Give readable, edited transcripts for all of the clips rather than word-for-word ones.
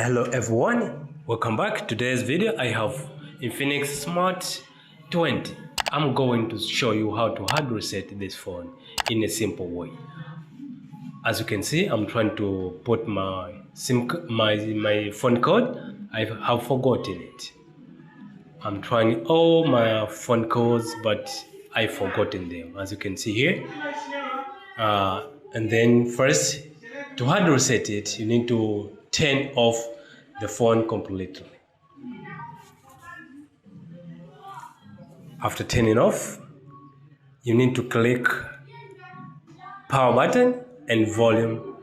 Hello everyone, welcome back. Today's video I have Infinix Smart 20. I'm going to show you how to hard reset this phone in a simple way. As you can see, I'm trying to put my my phone code. I have forgotten it. I'm trying all my phone codes, but I've forgotten them. As you can see here, and then first, to hard reset it, you need to turn off the phone completely. After turning off, you need to click power button and volume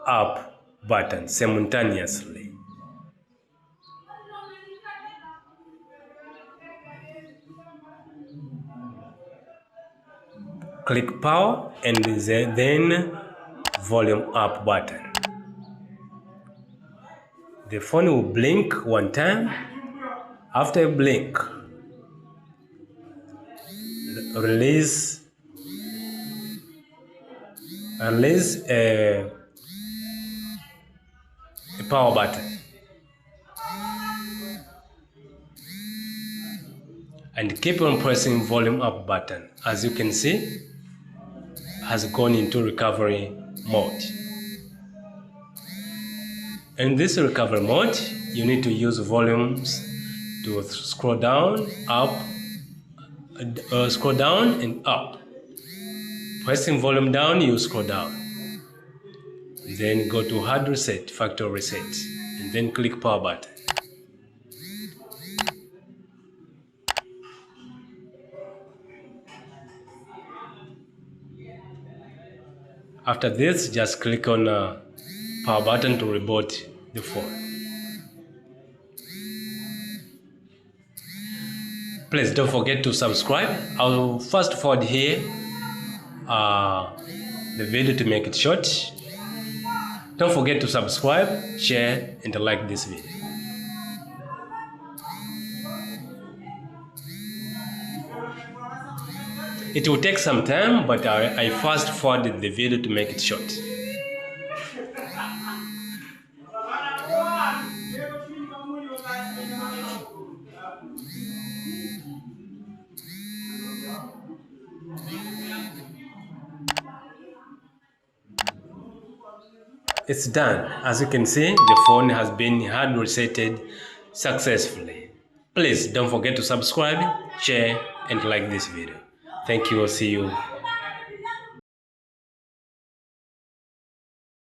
up button simultaneously. Click power and then volume up button. The phone will blink one time. After a blink, release a power button and keep on pressing volume up button. As you can see, has gone into recovery mode. In this recovery mode, you need to use volumes to scroll down, scroll down and up. Pressing volume down, you scroll down. Then go to hard reset, factory reset, and then click power button. After this, just click on power button to reboot the phone. Please don't forget to subscribe. I'll fast forward here the video to make it short. Don't forget to subscribe, share, and like this video. It will take some time, but I fast forwarded the video to make it short. It's done. As you can see, the phone has been hard resetted successfully. Please don't forget to subscribe, share, and like this video. Thank you. See you